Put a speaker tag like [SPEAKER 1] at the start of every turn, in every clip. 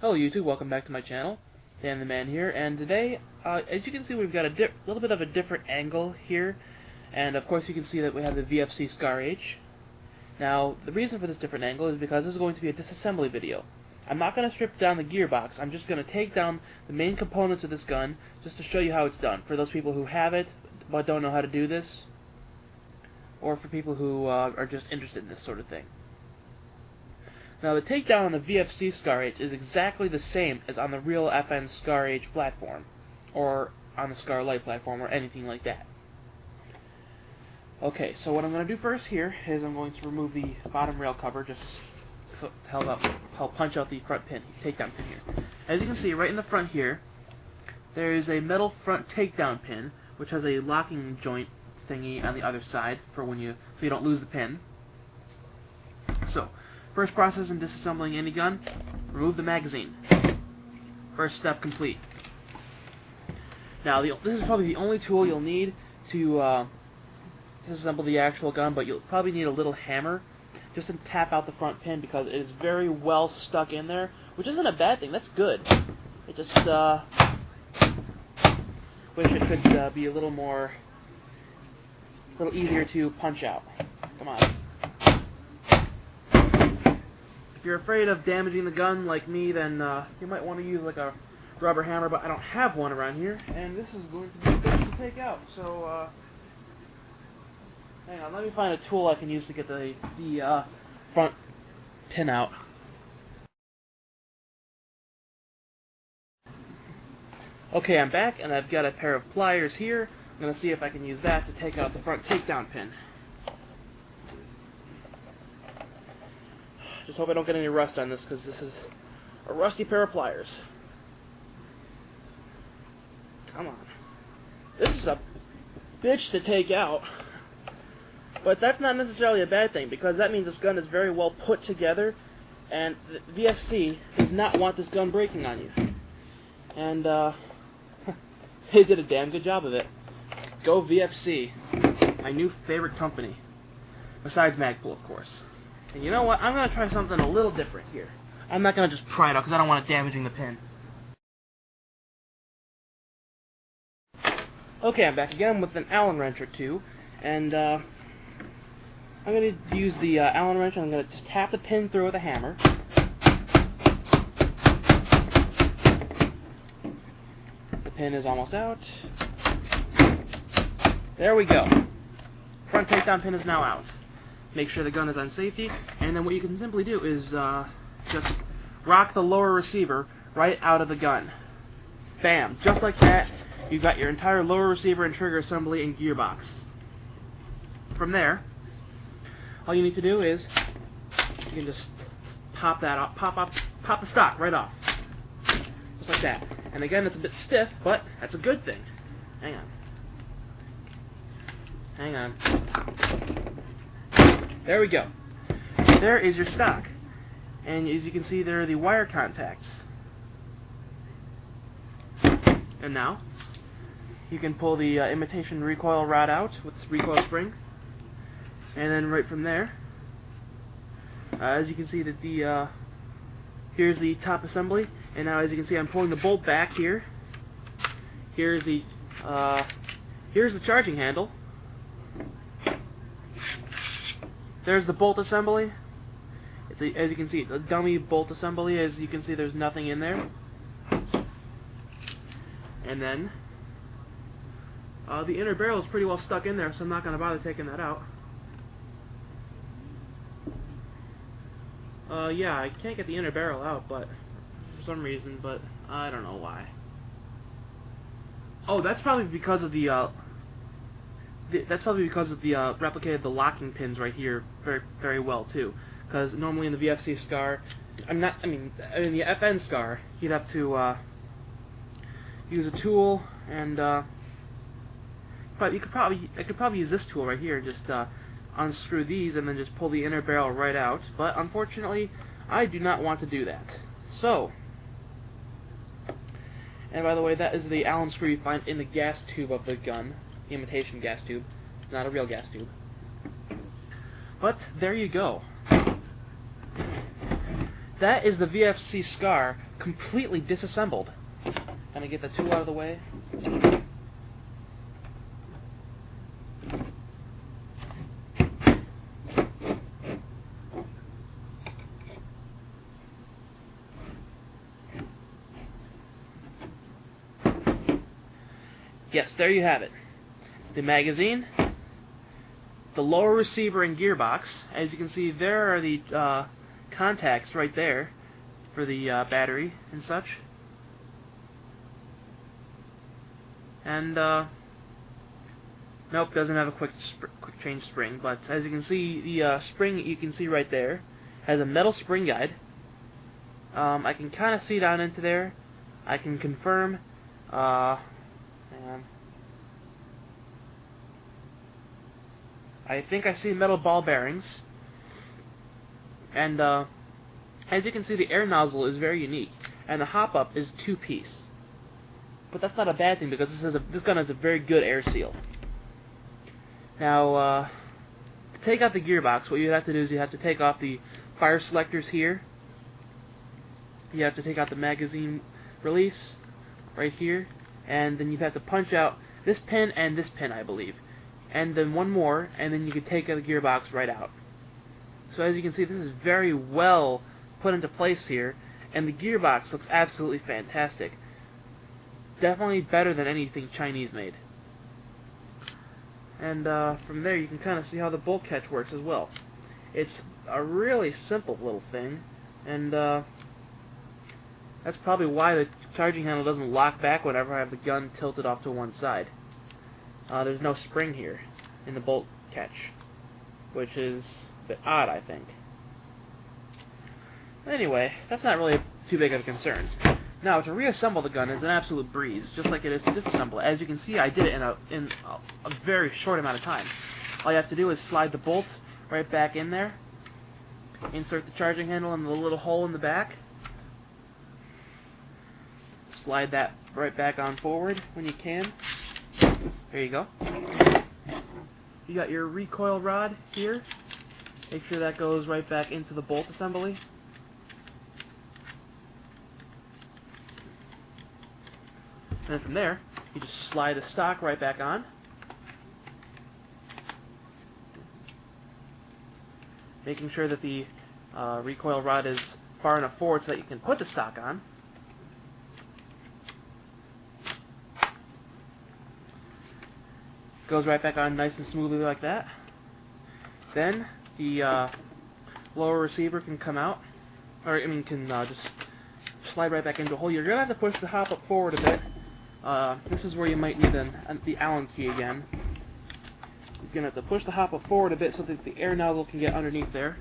[SPEAKER 1] Hello YouTube, welcome back to my channel. Dan the Man here, and today, as you can see, we've got a little bit of a different angle here, and of course you can see that we have the VFC Scar H. Now, the reason for this different angle is because this is going to be a disassembly video. I'm not going to strip down the gearbox, I'm just going to take down the main components of this gun, just to show you how it's done, for those people who have it, but don't know how to do this, or for people who are just interested in this sort of thing. Now, the takedown on the VFC Scar H is exactly the same as on the real FN Scar H platform, or on the Scar Light platform, or anything like that. Okay, so what I'm going to do first here is I'm going to remove the bottom rail cover, just so to help punch out the front pin, takedown pin here. As you can see, right in the front here, there is a metal front takedown pin, which has a locking joint thingy on the other side so you don't lose the pin. So, first process in disassembling any gun, remove the magazine. First step complete. Now, this is probably the only tool you'll need to disassemble the actual gun, but you'll probably need a little hammer just to tap out the front pin because it is very well stuck in there, which isn't a bad thing. That's good. It just wish it could be a little easier to punch out. Come on. If you're afraid of damaging the gun like me, then you might want to use like a rubber hammer, but I don't have one around here, and this is going to be a bit to take out. So, hang on, let me find a tool I can use to get the front pin out. Okay, I'm back, and I've got a pair of pliers here. I'm going to see if I can use that to take out the front takedown pin. Just hope I don't get any rust on this, because this is a rusty pair of pliers. Come on. This is a bitch to take out. But that's not necessarily a bad thing, because that means this gun is very well put together, and the VFC does not want this gun breaking on you. And, they did a damn good job of it. Go VFC, my new favorite company. Besides Magpul, of course. And you know what? I'm going to try something a little different here. I'm not going to just pry it out because I don't want it damaging the pin. Okay, I'm back again with an Allen wrench or two. And I'm going to use the Allen wrench and I'm going to just tap the pin through with a hammer. The pin is almost out. There we go. Front takedown pin is now out. Make sure the gun is on safety, and then what you can simply do is just rock the lower receiver right out of the gun. Bam! Just like that, you've got your entire lower receiver and trigger assembly and gearbox. From there, all you need to do is you can just pop that off, pop the stock right off, just like that. And again, it's a bit stiff, but that's a good thing. Hang on. Hang on. There we go. There is your stock. And as you can see, there are the wire contacts. And now, you can pull the imitation recoil rod out with this recoil spring. And then right from there, as you can see that here's the top assembly. And now as you can see, I'm pulling the bolt back here. Here's the charging handle. There's the bolt assembly. As you can see, it's a dummy bolt assembly. As you can see, there's nothing in there. And then, the inner barrel is pretty well stuck in there, so I'm not going to bother taking that out. Yeah, I can't get the inner barrel out, but for some reason, but I don't know why. Oh, that's probably because of the replicated the locking pins right here very, very well too. Because normally in the VFC Scar, in the FN Scar, you'd have to use a tool, and but I could probably use this tool right here, just unscrew these and then just pull the inner barrel right out. But unfortunately, I do not want to do that. So, and by the way, that is the Allen screw you find in the gas tube of the gun. Imitation gas tube, not a real gas tube. But there you go. that is the VFC Scar completely disassembled. Gonna get the tool out of the way. Yes, there you have it. The magazine, the lower receiver and gearbox. As you can see, there are the contacts right there for the battery and such. And nope, doesn't have a quick change spring. But as you can see, the spring you can see right there has a metal spring guide. I can kind of see down into there. I can confirm. I think I see metal ball bearings, and as you can see, the air nozzle is very unique, and the hop-up is 2-piece. But that's not a bad thing because this gun has a very good air seal. Now, to take out the gearbox, what you have to do is you have to take off the fire selectors here. You have to take out the magazine release right here, and then you have to punch out this pin and this pin, I believe. And then one more, and then you can take the gearbox right out. So as you can see, this is very well put into place here, and the gearbox looks absolutely fantastic. Definitely better than anything Chinese made. And from there you can kind of see how the bolt catch works as well. It's a really simple little thing, and that's probably why the charging handle doesn't lock back whenever I have the gun tilted off to one side. There's no spring here in the bolt catch, which is a bit odd, I think. Anyway, that's not really too big of a concern. Now, to reassemble the gun is an absolute breeze, just like it is to disassemble. As you can see, I did it in a very short amount of time. All you have to do is slide the bolt right back in there, insert the charging handle in the little hole in the back, slide that right back on forward when you can. There you go. You got your recoil rod here. Make sure that goes right back into the bolt assembly. And then from there, you just slide the stock right back on. Making sure that the recoil rod is far enough forward so that you can put the stock on. Goes right back on nice and smoothly like that. Then the lower receiver can come out, or I mean can just slide right back into a hole. You're gonna have to push the hop up forward a bit. This is where you might need the Allen key again. You're gonna have to push the hop up forward a bit so that the air nozzle can get underneath there.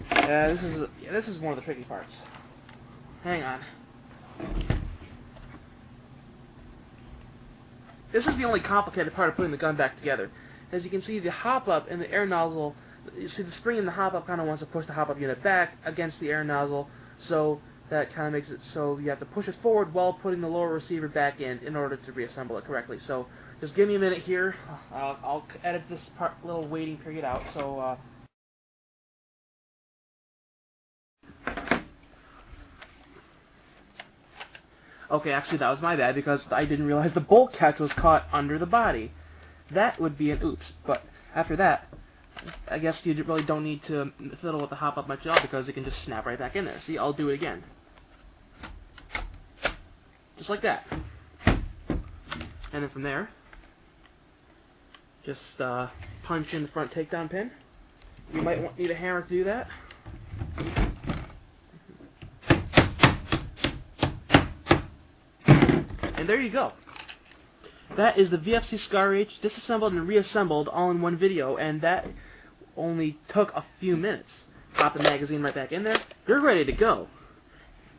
[SPEAKER 1] This is one of the tricky parts. Hang on. This is the only complicated part of putting the gun back together. As you can see, the hop-up and the air nozzle, you see the spring in the hop-up kind of wants to push the hop-up unit back against the air nozzle, so that kind of makes it so you have to push it forward while putting the lower receiver back in order to reassemble it correctly. So just give me a minute here. I'll edit this little waiting period out. So okay, actually that was my bad because I didn't realize the bolt catch was caught under the body. That would be an oops, but after that, I guess you really don't need to fiddle with the hop-up much at all because it can just snap right back in there. See, I'll do it again. Just like that. And then from there, just punch in the front takedown pin. You might need a hammer to do that. And there you go. That is the VFC Scar H disassembled and reassembled all in one video, and that only took a few minutes. Pop the magazine right back in there. You're ready to go.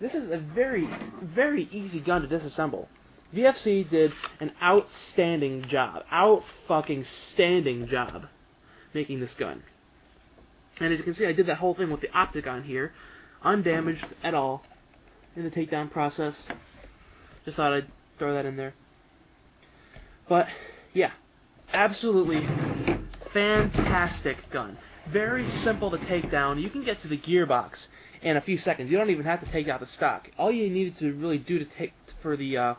[SPEAKER 1] This is a very, very easy gun to disassemble. VFC did an outstanding job. Out-fucking-standing job making this gun. And as you can see, I did that whole thing with the optic on here, undamaged at all in the takedown process. Just thought I'd throw that in there. But, yeah, absolutely fantastic gun. Very simple to take down. You can get to the gearbox in a few seconds. You don't even have to take out the stock. All you needed to really do to take for the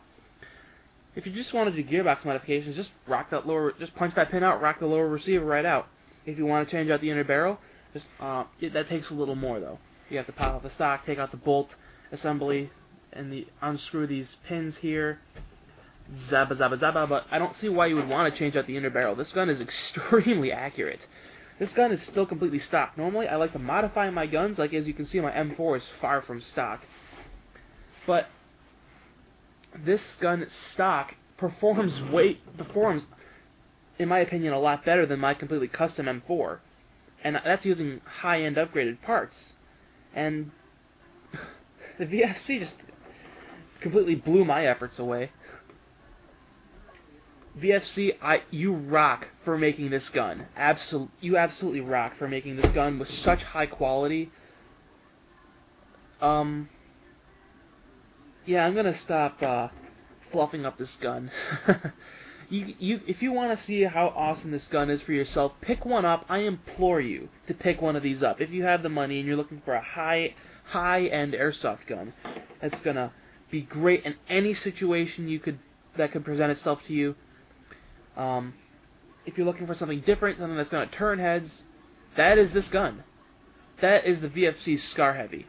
[SPEAKER 1] if you just wanted to do gearbox modifications, just punch that pin out, rock the lower receiver right out. If you want to change out the inner barrel, just that takes a little more though. You have to pop out the stock, take out the bolt assembly, and unscrew these pins here. Zabba zabba zabba. But I don't see why you would want to change out the inner barrel. This gun is extremely accurate. This gun is still completely stock. Normally, I like to modify my guns. Like as you can see, my M4 is far from stock. But this gun stock performs, in my opinion, a lot better than my completely custom M4, and that's using high-end upgraded parts. And the VFC just completely blew my efforts away. VFC, you rock for making this gun. You absolutely rock for making this gun with such high quality. Yeah, I'm gonna stop fluffing up this gun. If you want to see how awesome this gun is for yourself, pick one up. I implore you to pick one of these up. If you have the money and you're looking for a high-end airsoft gun, that's gonna be great in any situation that could present itself to you. If you're looking for something different, something that's gonna turn heads, that is this gun. That is the VFC Scar Heavy.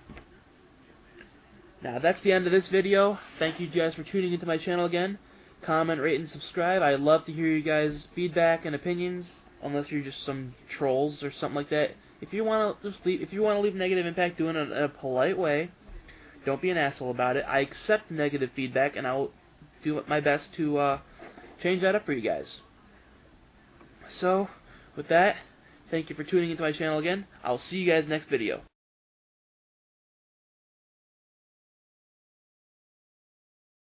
[SPEAKER 1] Now, that's the end of this video. Thank you guys for tuning into my channel again. Comment, rate, and subscribe. I'd love to hear you guys' feedback and opinions, unless you're just some trolls or something like that. If you want to leave negative impact, do it in a polite way. Don't be an asshole about it. I accept negative feedback, and I'll do my best to change that up for you guys. So, with that, thank you for tuning into my channel again. I'll see you guys next video.